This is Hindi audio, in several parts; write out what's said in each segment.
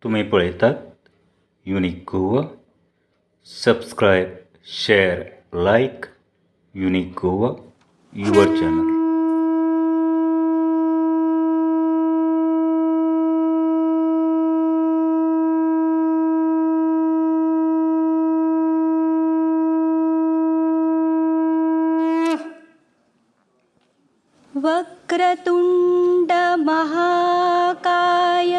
तुम्ही पळयतात unique Goa. Subscribe, share, like. Unique Goa, your channel. वक्रतुंड महाकाय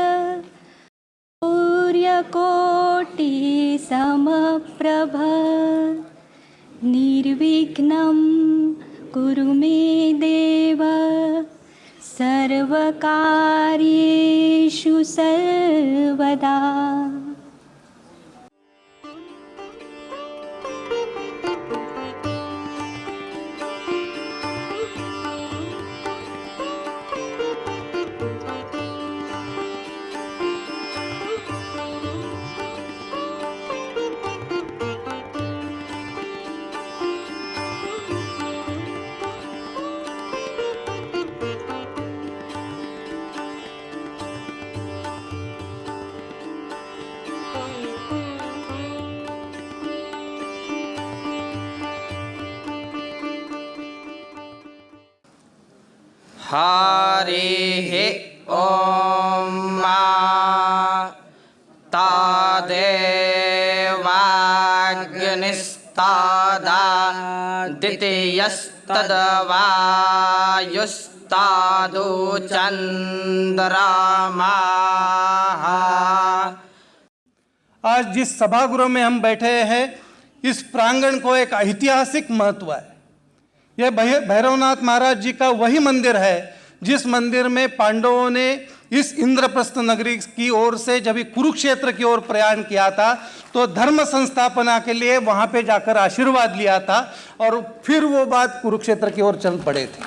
सूर्यकोटि समप्रभ निर्विघ्नं कुरु मे देव सर्वकार्येषु सर्वदा. हरिः ॐ तादेवाग्निस्तादा द्वितीयस्तद्वायुस्तादु चन्द्रमा. आज जिस सभागृह में हम बैठे हैं, इस प्रांगण को एक ऐतिहासिक महत्व है. यह भैरवनाथ महाराज जी का वही मंदिर है जिस मंदिर में पांडवों ने इस इंद्रप्रस्थ नगरी की ओर से जब कुरुक्षेत्र की ओर प्रयाण किया था तो धर्म संस्थापना के लिए वहां पे जाकर आशीर्वाद लिया था और फिर वो बात कुरुक्षेत्र की ओर चल पड़े थे.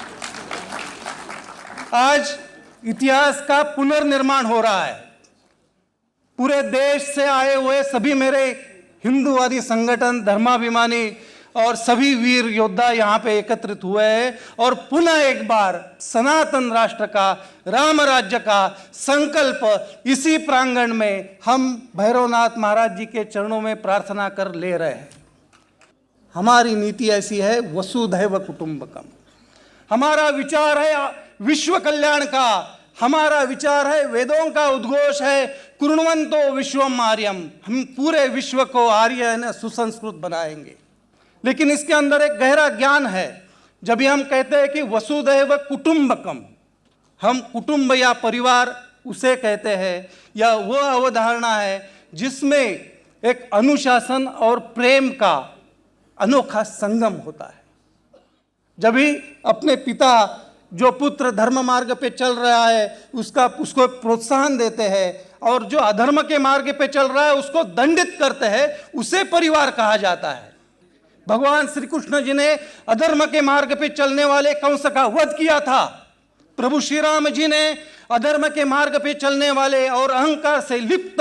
आज इतिहास का पुनर्निर्माण हो रहा है. पूरे देश से आए हुए सभी मेरे हिंदूवादी संगठन, धर्माभिमानी और सभी वीर योद्धा यहाँ पे एकत्रित हुए हैं और पुनः एक बार सनातन राष्ट्र का, राम राज्य का संकल्प इसी प्रांगण में हम भैरवनाथ महाराज जी के चरणों में प्रार्थना कर ले रहे हैं. हमारी नीति ऐसी है, वसुधैव कुटुंबकम. हमारा विचार है विश्व कल्याण का. हमारा विचार है, वेदों का उद्घोष है, कुर्वन्तो विश्वम आर्यम. हम पूरे विश्व को आर्य न सुसंस्कृत बनाएंगे. लेकिन इसके अंदर एक गहरा ज्ञान है. जब भी हम कहते हैं कि वसुधैव कुटुंबकम, हम कुटुंब या परिवार उसे कहते हैं, या वो अवधारणा है जिसमें एक अनुशासन और प्रेम का अनोखा संगम होता है. जब भी अपने पिता जो पुत्र धर्म मार्ग पे चल रहा है उसको प्रोत्साहन देते हैं और जो अधर्म के मार्ग पे चल रहा है उसको दंडित करते हैं, उसे परिवार कहा जाता है. भगवान श्री कृष्ण जी ने अधर्म के मार्ग पे चलने वाले कंस का वध किया था. प्रभु श्री राम जी ने अधर्म के मार्ग पे चलने वाले और अहंकार से लिप्त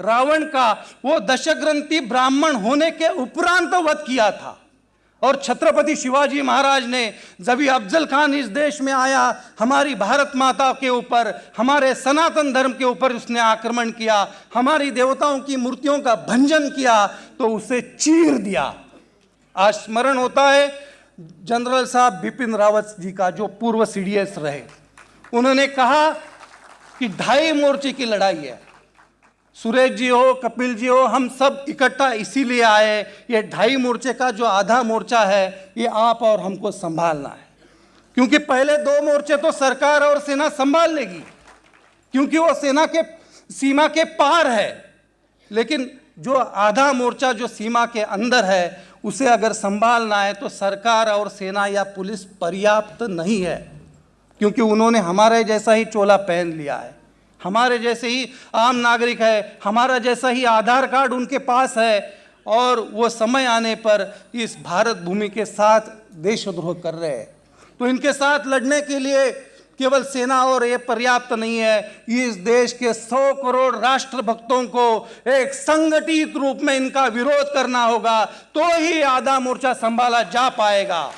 रावण का वो दशग्रंथी ब्राह्मण होने के उपरांत वध किया था. और छत्रपति शिवाजी महाराज ने जब अफजल खान इस देश में आया, हमारी भारत माता के ऊपर, हमारे सनातन धर्म के ऊपर उसने आक्रमण किया, हमारी देवताओं की मूर्तियों का भंजन किया, तो उसे चीर दिया. आज स्मरण होता है जनरल साहब बिपिन रावत जी का, जो पूर्व CDS रहे. उन्होंने कहा कि 2.5 मोर्चे की लड़ाई है. सुरेश जी हो, कपिल जी हो, हम सब इकट्ठा इसीलिए आए. ये 2.5 मोर्चे का जो आधा मोर्चा है ये आप और हमको संभालना है. क्योंकि पहले 2 मोर्चे तो सरकार और सेना संभाल लेगी, क्योंकि वो सेना के सीमा के पार है. लेकिन जो आधा मोर्चा जो सीमा के अंदर है उसे अगर संभालना है तो सरकार और सेना या पुलिस पर्याप्त नहीं है, क्योंकि उन्होंने हमारे जैसा ही चोला पहन लिया है, हमारे जैसे ही आम नागरिक है, हमारा जैसा ही आधार कार्ड उनके पास है, और वो समय आने पर इस भारत भूमि के साथ देशद्रोह कर रहे हैं. तो इनके साथ लड़ने के लिए केवल सेना और ये पर्याप्त नहीं है. इस देश के 100 करोड़ राष्ट्रभक्तों को एक संगठित रूप में इनका विरोध करना होगा, तो ही आधा मोर्चा संभाला जा पाएगा.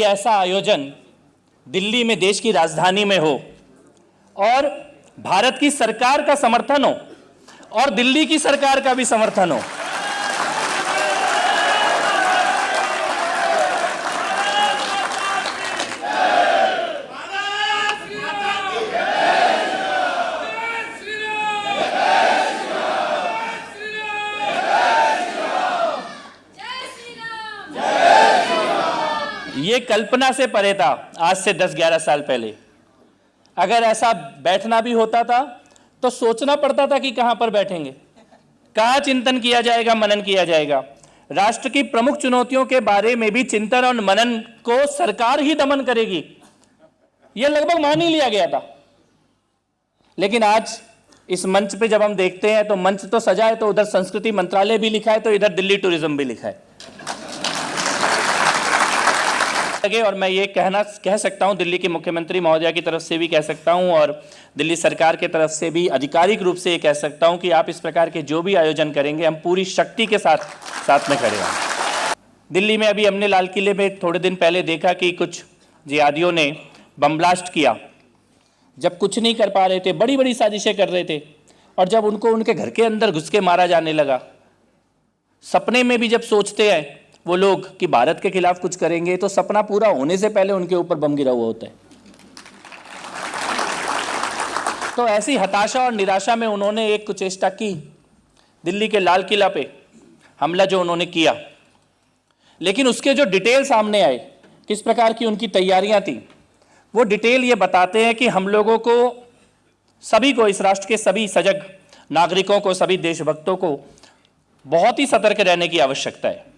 ऐसा आयोजन दिल्ली में, देश की राजधानी में हो, और भारत की सरकार का समर्थन हो और दिल्ली की सरकार का भी समर्थन हो। ये कल्पना से परे था आज से 10-11 साल पहले। अगर ऐसा बैठना भी होता था तो सोचना पड़ता था कि कहां पर बैठेंगे, कहां चिंतन किया जाएगा, मनन किया जाएगा। राष्ट्र की प्रमुख चुनौतियों के बारे में भी चिंतन और मनन को सरकार ही दमन करेगी, यह लगभग मान ही लिया गया था। लेकिन आज इस मंच पे जब हम देखते हैं तो मंच तो सजा है, तो उधर संस्कृति मंत्रालय भी लिखा है, तो इधर दिल्ली टूरिज्म भी लिखा है। और मैं ये कह सकता हूं, दिल्ली के मुख्यमंत्री महोदया की तरफ से भी कह सकता हूं और दिल्ली सरकार की तरफ से भी आधिकारिक रूप से ये कह सकता हूं कि आप इस प्रकार के जो भी आयोजन करेंगे, हम पूरी शक्ति के साथ में खड़े हैं। दिल्ली में अभी हमने लाल किले में थोड़े दिन पहले देखा कि कुछ जिहादियों ने बम ब्लास्ट किया। जब कुछ नहीं कर पा रहे थे, बड़ी बड़ी साजिशें कर रहे थे, और जब उनको उनके घर के अंदर घुस के मारा जाने लगा, सपने में भी जब सोचते हैं वो लोग कि भारत के खिलाफ कुछ करेंगे, तो सपना पूरा होने से पहले उनके ऊपर बम गिरा हुआ होता है। तो ऐसी हताशा और निराशा में उन्होंने एक कुचेष्टा की, दिल्ली के लाल किला पे हमला जो उन्होंने किया। लेकिन उसके जो डिटेल सामने आए, किस प्रकार की उनकी तैयारियां थी, वो डिटेल ये बताते हैं कि हम लोगों को, सभी को, इस राष्ट्र के सभी सजग नागरिकों को, सभी देशभक्तों को बहुत ही सतर्क रहने की आवश्यकता है।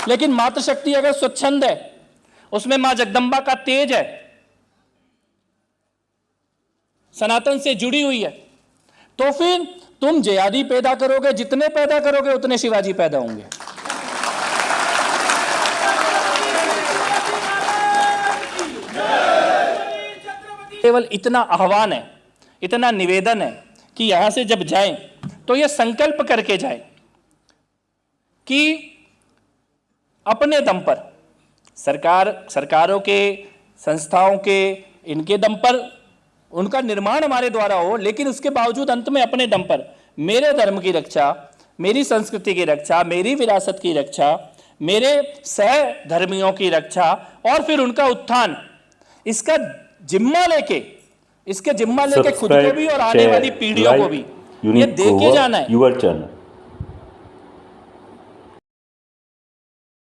लेकिन मातृशक्ति अगर स्वच्छंद है, उसमें मां जगदंबा का तेज है, सनातन से जुड़ी हुई है, तो फिर तुम जयादी पैदा करोगे, जितने पैदा करोगे उतने शिवाजी पैदा होंगे। केवल इतना आह्वान है, इतना निवेदन है कि यहां से जब जाएं तो यह संकल्प करके जाएं कि अपने दम पर, सरकारों के, संस्थाओं के, इनके दम पर उनका निर्माण हमारे द्वारा हो, लेकिन उसके बावजूद अंत में अपने दम पर मेरे धर्म की रक्षा, मेरी संस्कृति की रक्षा, मेरी विरासत की रक्षा, मेरे सहधर्मियों की रक्षा और फिर उनका उत्थान, इसका जिम्मा लेके, खुद को भी और आने वाली पीढ़ियों को भी ये देके जाना है। Your channel.